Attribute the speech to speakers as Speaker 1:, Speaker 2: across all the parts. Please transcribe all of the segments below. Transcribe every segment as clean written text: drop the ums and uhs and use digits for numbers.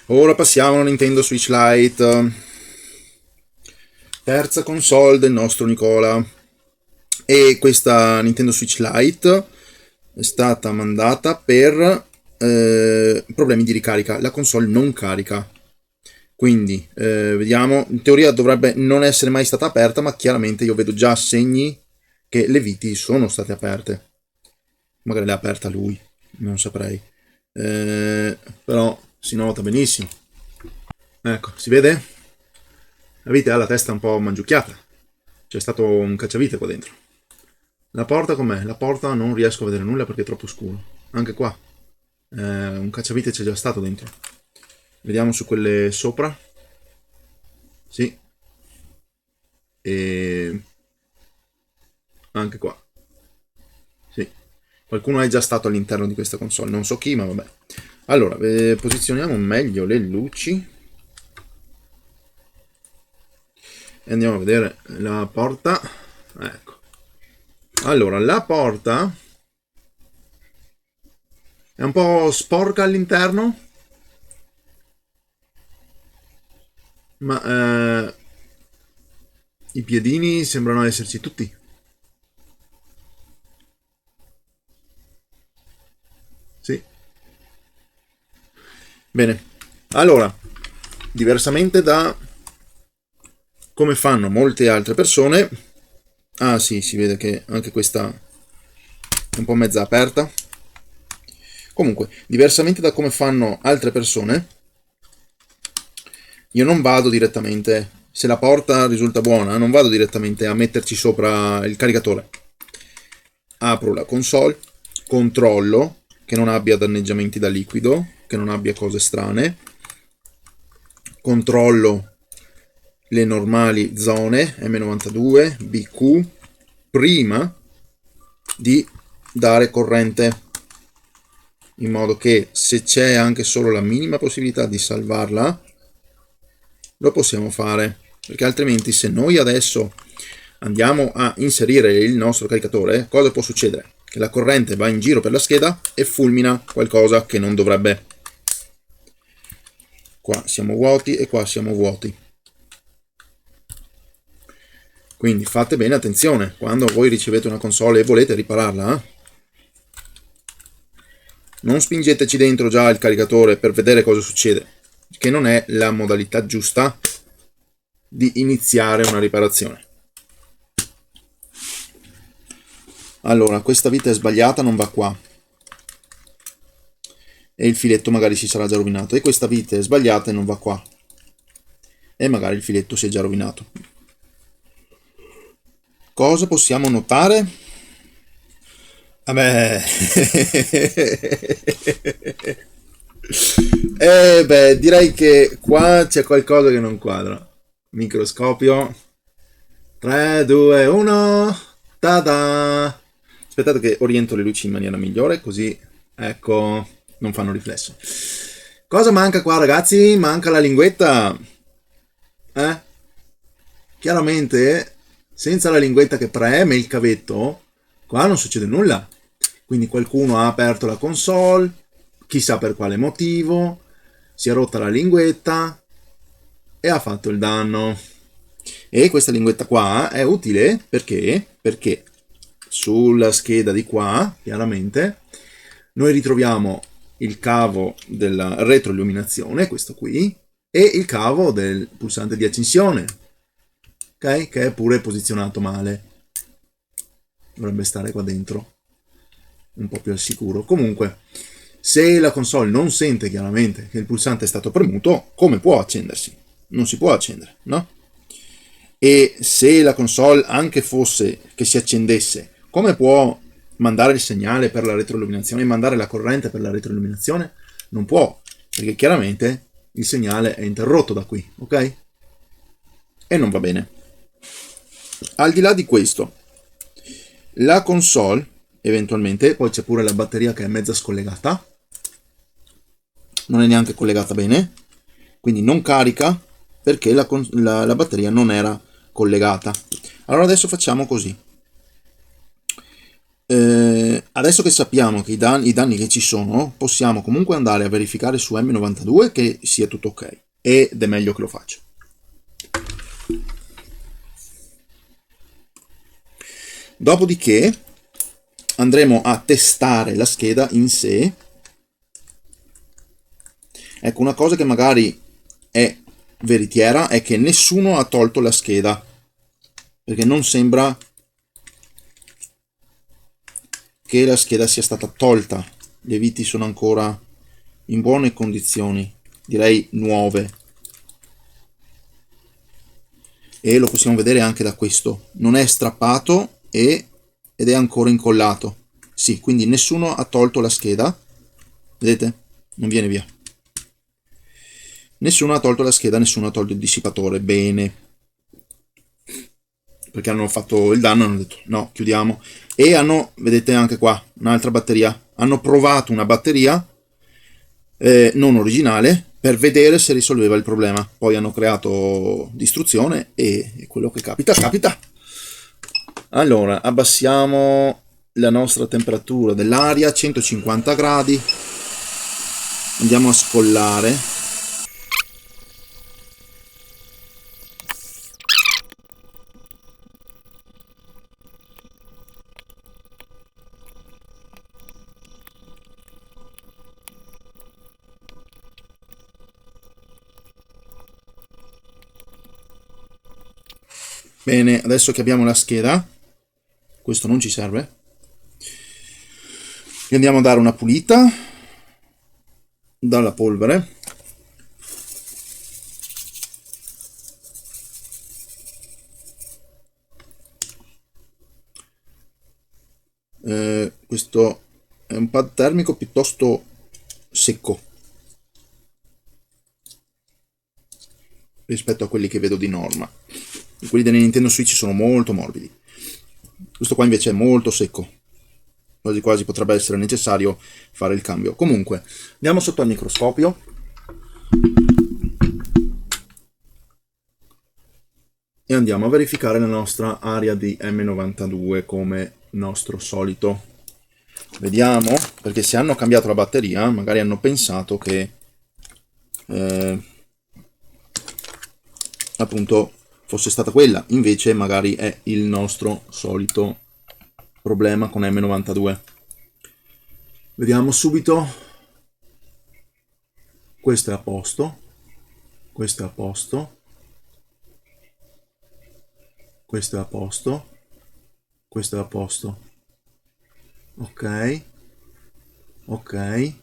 Speaker 1: Ora passiamo alla Nintendo Switch Lite, terza console del nostro Nicola. E questa Nintendo Switch Lite è stata mandata per problemi di ricarica. La console non carica. Quindi vediamo, in teoria dovrebbe non essere mai stata aperta, ma chiaramente io vedo già segni che le viti sono state aperte. Magari l'ha aperta lui, non saprei. Però si nota benissimo. Ecco, si vede? La vite ha la testa un po' mangiucchiata. C'è stato un cacciavite qua dentro. La porta com'è? La porta non riesco a vedere nulla perché è troppo scuro. Anche qua. Un cacciavite c'è già stato dentro. Vediamo su quelle sopra. Sì. E anche qua. Sì. Qualcuno è già stato all'interno di questa console. Non so chi, ma vabbè. Allora, posizioniamo meglio le luci. E andiamo a vedere la porta. Ecco. Allora, la porta è un po' sporca all'interno, ma i piedini sembrano esserci tutti. Sì. Bene. Allora, diversamente da come fanno molte altre persone. Ah sì, si vede che anche questa è un po' mezza aperta. Comunque, diversamente da come fanno altre persone, io non vado direttamente, se la porta risulta buona, non vado direttamente a metterci sopra il caricatore. Apro la console, controllo che non abbia danneggiamenti da liquido, che non abbia cose strane, controllo le normali zone M92, BQ, prima di dare corrente, in modo che se c'è anche solo la minima possibilità di salvarla, lo possiamo fare, perché altrimenti se noi adesso andiamo a inserire il nostro caricatore, cosa può succedere? Che la corrente va in giro per la scheda e fulmina qualcosa che non dovrebbe. Qua siamo vuoti e qua siamo vuoti. Quindi fate bene attenzione quando voi ricevete una console e volete ripararla. Non spingeteci dentro già il caricatore per vedere cosa succede, che non è la modalità giusta di iniziare una riparazione. Allora, questa vite è sbagliata, non va qua. E il filetto magari si sarà già rovinato. E questa vite è sbagliata e non va qua. E magari il filetto si è già rovinato. Cosa possiamo notare? Vabbè. Direi che qua c'è qualcosa che non quadra. Microscopio. 3, 2, 1. Ta-da! Aspettate che oriento le luci in maniera migliore, così, ecco, non fanno riflesso. Cosa manca qua, ragazzi? Manca la linguetta. Chiaramente, senza la linguetta che preme il cavetto, qua non succede nulla. Quindi qualcuno ha aperto la console, chissà per quale motivo, si è rotta la linguetta e ha fatto il danno. E questa linguetta qua è utile perché sulla scheda di qua, chiaramente, noi ritroviamo il cavo della retroilluminazione, questo qui, e il cavo del pulsante di accensione, ok? Che è pure posizionato male. Dovrebbe stare qua dentro, un po' più al sicuro. Comunque, se la console non sente chiaramente che il pulsante è stato premuto, come può accendersi? Non si può accendere, no? E se la console anche fosse che si accendesse, come può mandare il segnale per la retroilluminazione e mandare la corrente per la retroilluminazione? Non può, perché chiaramente il segnale è interrotto da qui, ok? E non va bene. Al di là di questo, la console, eventualmente, poi c'è pure la batteria che è mezza scollegata, non è neanche collegata bene, quindi non carica perché la batteria non era collegata. Allora adesso facciamo così. Adesso che sappiamo che i danni che ci sono, possiamo comunque andare a verificare su M92 che sia tutto ok, ed è meglio che lo faccia. Dopodiché andremo a testare la scheda in sé. Ecco, una cosa che magari è veritiera è che nessuno ha tolto la scheda, perché non sembra che la scheda sia stata tolta. Le viti sono ancora in buone condizioni, direi nuove, e lo possiamo vedere anche da questo, non è strappato ed è ancora incollato. Sì, quindi nessuno ha tolto la scheda, vedete? Non viene via. Nessuno ha tolto la scheda, nessuno ha tolto il dissipatore. Bene, perché hanno fatto il danno, hanno detto no, chiudiamo. E hanno, vedete anche qua, un'altra batteria. Hanno provato una batteria non originale per vedere se risolveva il problema. Poi hanno creato distruzione e quello che capita, capita. Allora, abbassiamo la nostra temperatura dell'aria a 150 gradi. Andiamo a scollare. Bene, adesso che abbiamo la scheda, questo non ci serve, gli andiamo a dare una pulita dalla polvere. Questo è un pad termico piuttosto secco rispetto a quelli che vedo di norma. Quelli della Nintendo Switch sono molto morbidi, questo qua invece è molto secco, quasi quasi potrebbe essere necessario fare il cambio. Comunque andiamo sotto al microscopio e andiamo a verificare la nostra area di M92 come nostro solito. Vediamo, perché se hanno cambiato la batteria magari hanno pensato che appunto fosse stata quella, invece magari è il nostro solito problema con M92. Vediamo subito. Questo è a posto, questo è a posto, questo è a posto, questo è a posto. Ok, ok,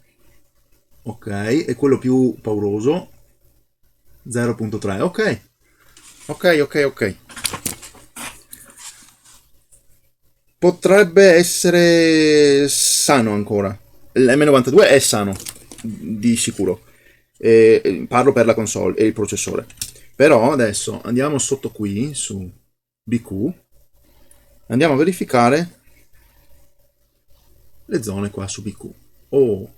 Speaker 1: ok, e quello più pauroso 0.3. Ok, ok, ok, ok. Potrebbe essere sano ancora. L'M92 è sano, di sicuro. Parlo per la console e il processore. Però adesso andiamo sotto qui, su BQ. Andiamo a verificare le zone qua su BQ. Oh,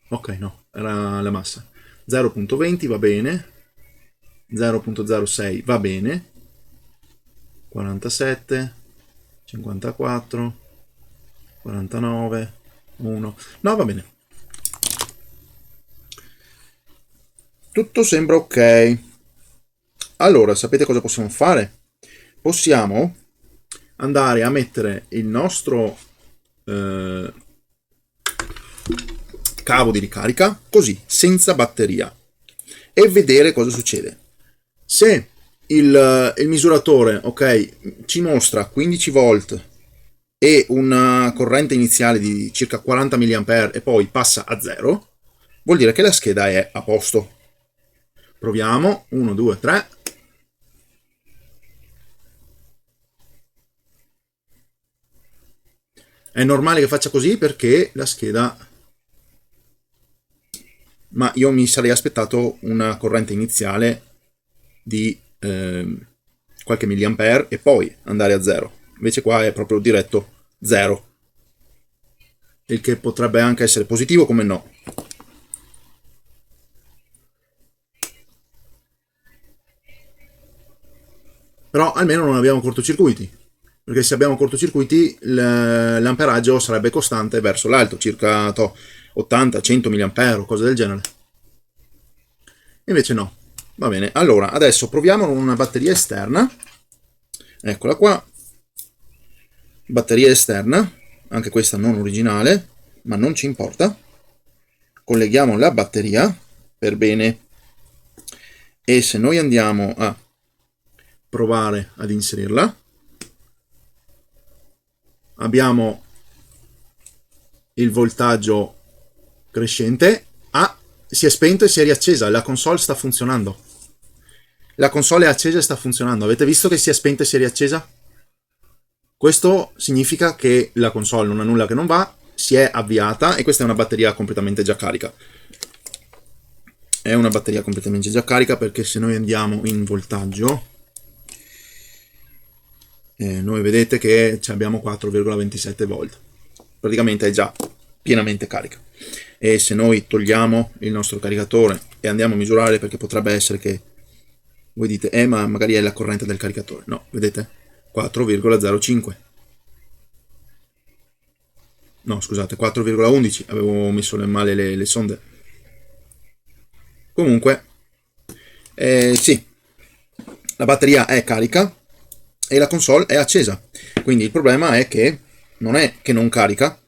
Speaker 1: ok, no, era la massa. 0.20 va bene. 0.06 va bene. 47, 54, 49, 1. No, va bene. Tutto sembra ok. Allora, sapete cosa possiamo fare? Possiamo andare a mettere il nostro cavo di ricarica così, senza batteria, e vedere cosa succede. Se il misuratore, ok, ci mostra 15 volt e una corrente iniziale di circa 40 mA e poi passa a 0, vuol dire che la scheda è a posto. Proviamo, 1, 2, 3. È normale che faccia così perché la scheda... Ma io mi sarei aspettato una corrente iniziale di qualche milliampere e poi andare a 0. Invece qua è proprio diretto 0. Il che potrebbe anche essere positivo come no. Però almeno non abbiamo cortocircuiti. perché se abbiamo cortocircuiti l'amperaggio sarebbe costante verso l'alto, circa 80-100 mA, cose del genere. Invece no. Va bene, allora adesso proviamo con una batteria esterna. Eccola qua, batteria esterna, anche questa non originale, ma non ci importa. Colleghiamo la batteria per bene, e se noi andiamo a provare ad inserirla, abbiamo il voltaggio crescente. Si è spento e si è riaccesa, la console sta funzionando. La console è accesa e sta funzionando. Avete visto che si è spenta e si è riaccesa? Questo significa che la console non ha nulla che non va, si è avviata, e questa è una batteria completamente già carica. È una batteria completamente già carica, perché se noi andiamo in voltaggio, noi vedete che abbiamo 4,27 volt. Praticamente è già pienamente carica. E se noi togliamo il nostro caricatore e andiamo a misurare, perché potrebbe essere che voi dite ma magari è la corrente del caricatore, no, vedete, 4,05, no scusate, 4,11, avevo messo male le sonde. Comunque sì, la batteria è carica e la console è accesa, quindi il problema è che non è che non carica,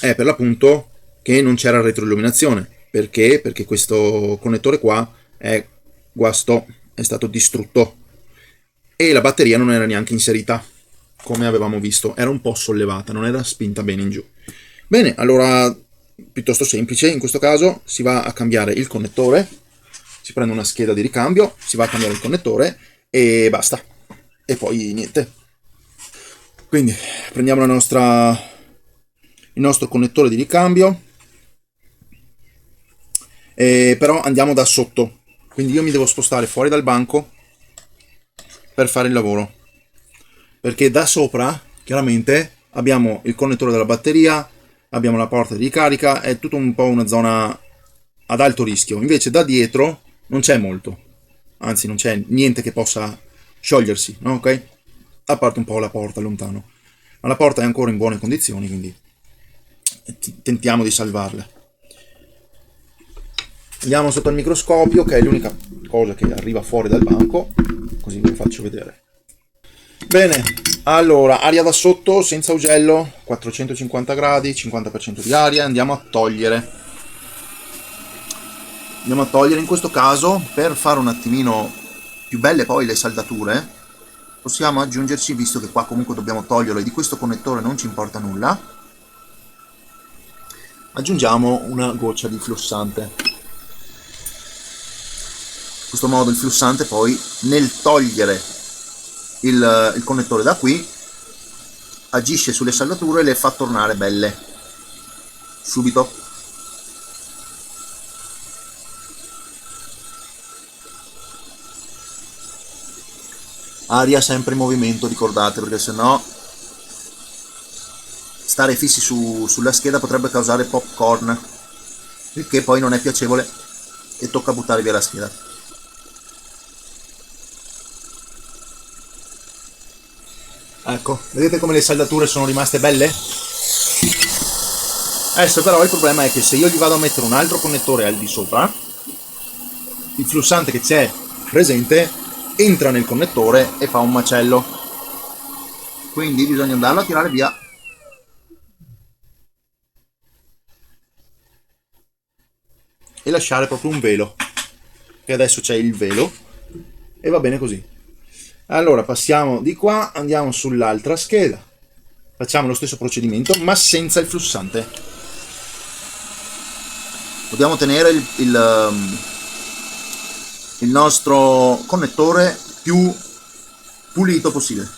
Speaker 1: è per l'appunto che non c'era retroilluminazione. Perché? Perché questo connettore qua è guasto, è stato distrutto, e la batteria non era neanche inserita, come avevamo visto, era un po' sollevata, non era spinta bene in giù. Bene, allora, piuttosto semplice, in questo caso si va a cambiare il connettore, si prende una scheda di ricambio, si va a cambiare il connettore e basta, e poi niente. Quindi prendiamo il nostro connettore di ricambio, però andiamo da sotto, quindi io mi devo spostare fuori dal banco per fare il lavoro, perché da sopra chiaramente abbiamo il connettore della batteria, abbiamo la porta di ricarica, è tutto un po' una zona ad alto rischio. Invece da dietro non c'è molto, anzi non c'è niente che possa sciogliersi, no? Ok? A parte un po' la porta lontano, ma la porta è ancora in buone condizioni, quindi tentiamo di salvarla. Andiamo sotto il microscopio, che è l'unica cosa che arriva fuori dal banco, così vi faccio vedere. Bene, allora, aria da sotto, senza ugello, 450 gradi, 50% di aria, andiamo a togliere. In questo caso, per fare un attimino più belle poi le saldature, possiamo aggiungerci, visto che qua comunque dobbiamo toglierlo e di questo connettore non ci importa nulla, aggiungiamo una goccia di flussante. In questo modo il flussante poi, nel togliere il connettore da qui, agisce sulle saldature e le fa tornare belle subito. Aria sempre in movimento, ricordate, perché sennò stare fissi sulla scheda potrebbe causare popcorn, il che poi non è piacevole e tocca buttare via la scheda. Ecco, vedete come le saldature sono rimaste belle? Adesso però il problema è che se io gli vado a mettere un altro connettore al di sopra, il flussante che c'è presente entra nel connettore e fa un macello. Quindi bisogna andarlo a tirare via. E lasciare proprio un velo. E adesso c'è il velo e va bene così. Allora passiamo di qua, andiamo sull'altra scheda, facciamo lo stesso procedimento ma senza il flussante. Dobbiamo tenere il nostro connettore più pulito possibile,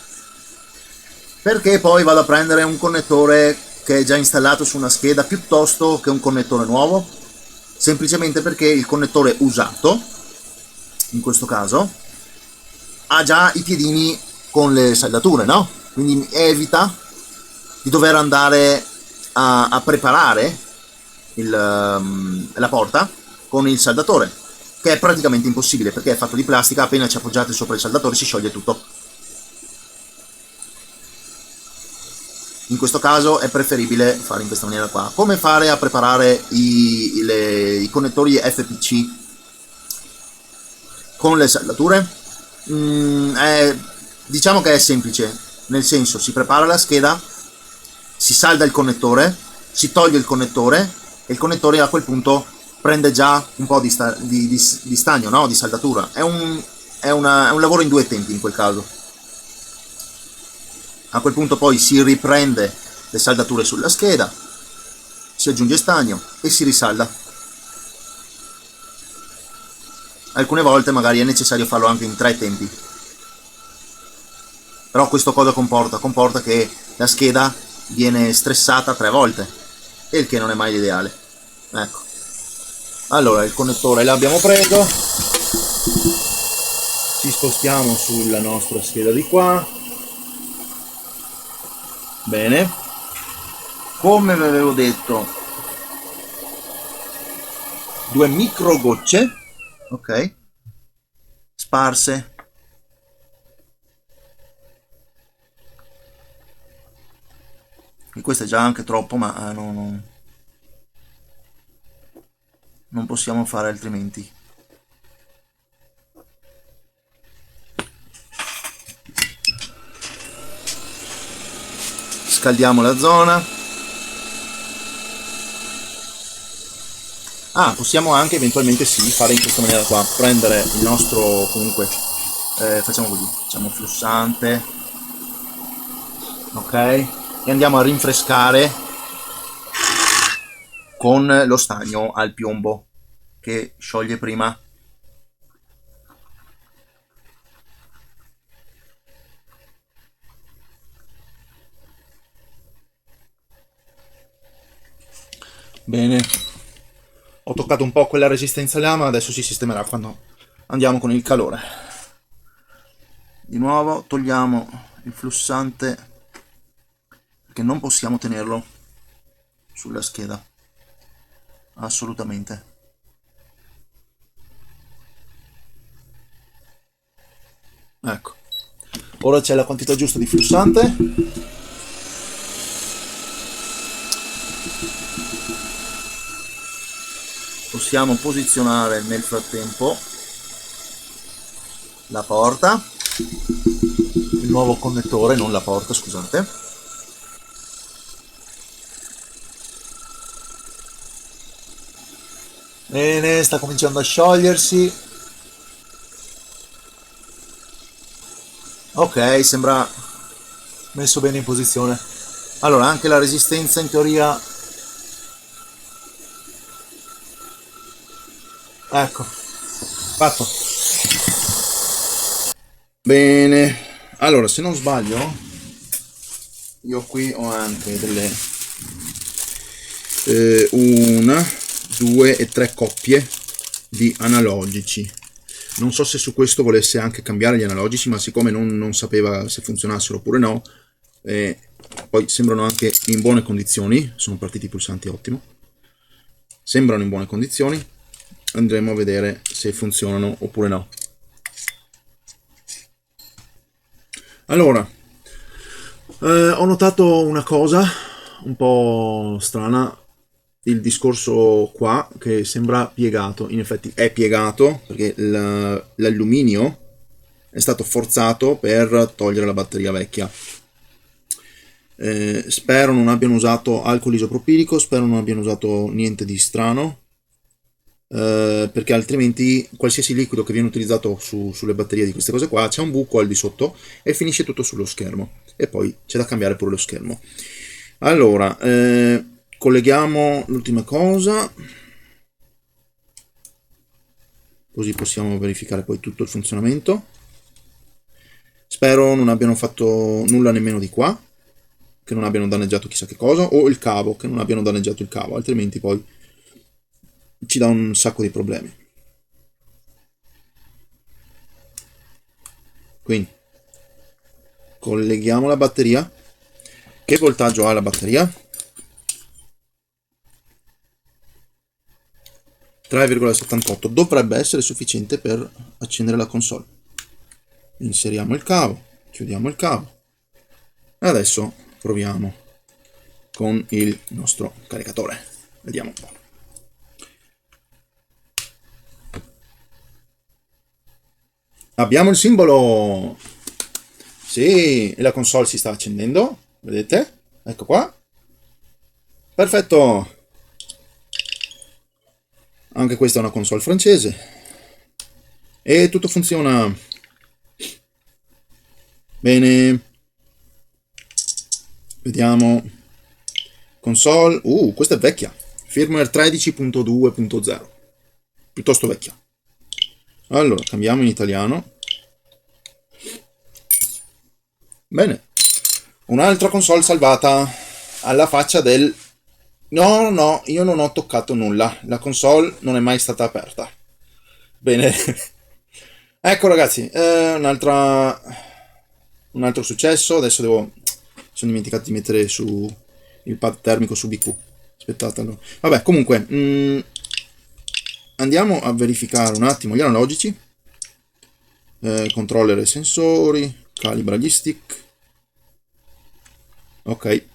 Speaker 1: perché poi vado a prendere un connettore che è già installato su una scheda piuttosto che un connettore nuovo, semplicemente perché il connettore usato, in questo caso, ha già i piedini con le saldature, no? Quindi evita di dover andare a preparare la porta con il saldatore, che è praticamente impossibile perché è fatto di plastica, appena ci appoggiate sopra il saldatore si scioglie tutto.
Speaker 2: In questo caso è preferibile fare in questa maniera qua. Come fare a preparare i connettori FPC con le saldature? Diciamo che è semplice, nel senso, si prepara la scheda, si salda il connettore, si toglie il connettore e il connettore a quel punto prende già un po' di stagno, no? Di saldatura. È un lavoro in due tempi in quel caso. A quel punto poi si riprende le saldature sulla scheda, si aggiunge stagno e si risalda. Alcune volte magari è necessario farlo anche in 3 tempi. Però questo cosa comporta? Comporta che la scheda viene stressata 3 volte, e il che non è mai l'ideale. Ecco. Allora, il connettore l'abbiamo preso, ci spostiamo sulla nostra scheda di qua. Bene, come vi avevo detto, 2 micro gocce, ok, sparse. E questo è già anche troppo, ma non possiamo fare altrimenti. Scaldiamo la zona. Possiamo anche eventualmente fare in questa maniera qua, prendere il nostro, comunque facciamo così, facciamo flussante, ok, e andiamo a rinfrescare con lo stagno al piombo che scioglie prima. Bene, ho toccato un po' quella resistenza là, ma adesso si sistemerà quando andiamo con il calore. Di nuovo togliamo il flussante, perché non possiamo tenerlo sulla scheda, assolutamente. Ecco, ora c'è la quantità giusta di flussante. Possiamo posizionare nel frattempo la porta, il nuovo connettore, non la porta, scusate. Bene, sta cominciando a sciogliersi. Ok, sembra messo bene in posizione. Allora, anche la resistenza in teoria, ecco, fatto. Bene, allora, se non sbaglio, io qui ho anche delle 1, 2 e 3 coppie di analogici. Non so se su questo volesse anche cambiare gli analogici, ma siccome non sapeva se funzionassero oppure no, poi sembrano anche in buone condizioni, sono partiti i pulsanti, ottimo, sembrano in buone condizioni, andremo a vedere se funzionano oppure no. Allora, ho notato una cosa un po' strana, il discorso qua che sembra piegato. In effetti è piegato perché l'alluminio è stato forzato per togliere la batteria vecchia. Spero non abbiano usato alcol isopropilico, spero non abbiano usato niente di strano, perché altrimenti qualsiasi liquido che viene utilizzato sulle batterie di queste cose qua, c'è un buco al di sotto e finisce tutto sullo schermo, e poi c'è da cambiare pure lo schermo. Allora, colleghiamo l'ultima cosa, così possiamo verificare poi tutto il funzionamento. Spero non abbiano fatto nulla nemmeno di qua, che non abbiano danneggiato chissà che cosa, o il cavo, che non abbiano danneggiato il cavo, altrimenti poi ci dà un sacco di problemi. Quindi colleghiamo la batteria. Che voltaggio ha la batteria? 3,78, dovrebbe essere sufficiente per accendere la console. Inseriamo il cavo, chiudiamo il cavo e adesso proviamo. con il nostro caricatore. Vediamo un po'. Abbiamo il simbolo! Sì, e la console si sta accendendo, vedete? Ecco qua. Perfetto! Anche questa è una console francese. E tutto funziona bene. Vediamo. Console. Questa è vecchia. Firmware 13.2.0. Piuttosto vecchia. Allora, cambiamo in italiano. Bene. Un'altra console salvata. Alla faccia del... No, io non ho toccato nulla. La console non è mai stata aperta. Bene. Ecco ragazzi, un altro successo. Adesso sono dimenticato di mettere su il pad termico su BQ. Aspettate allora. Vabbè, comunque, andiamo a verificare un attimo gli analogici. Controller e sensori, calibra gli stick. Ok.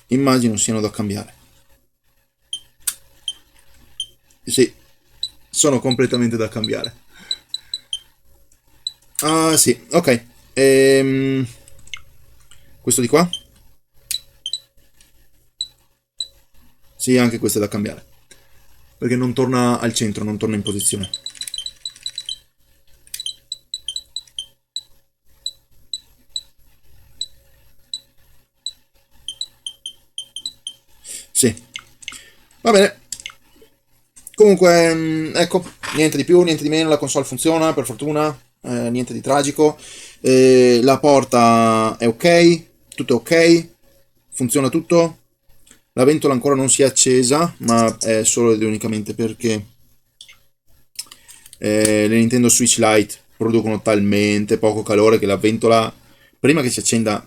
Speaker 2: Immagino siano da cambiare. Sì, sono completamente da cambiare. Ah, sì, ok. Questo di qua? Sì, anche questo è da cambiare. Perché non torna al centro, non torna in posizione. Sì. Va bene. Comunque, ecco, niente di più, niente di meno, la console funziona, per fortuna, niente di tragico. La porta è ok, tutto è ok, funziona tutto. La ventola ancora non si è accesa, ma è solo ed unicamente perché le Nintendo Switch Lite producono talmente poco calore che la ventola, prima che si accenda,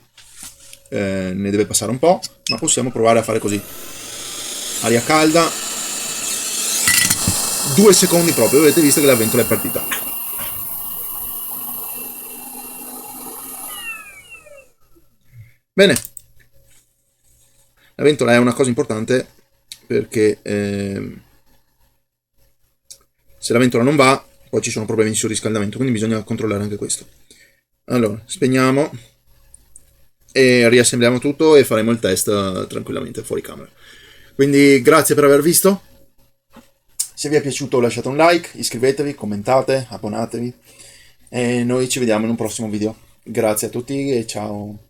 Speaker 2: ne deve passare un po', ma possiamo provare a fare così. Aria calda, 2 secondi proprio, avete visto che la ventola è partita. Bene, la ventola è una cosa importante perché se la ventola non va, poi ci sono problemi di surriscaldamento, quindi bisogna controllare anche questo. Allora, spegniamo e riassembliamo tutto e faremo il test tranquillamente fuori camera. Quindi grazie per aver visto. Se vi è piaciuto lasciate un like, iscrivetevi, commentate, abbonatevi e noi ci vediamo in un prossimo video. Grazie a tutti e ciao.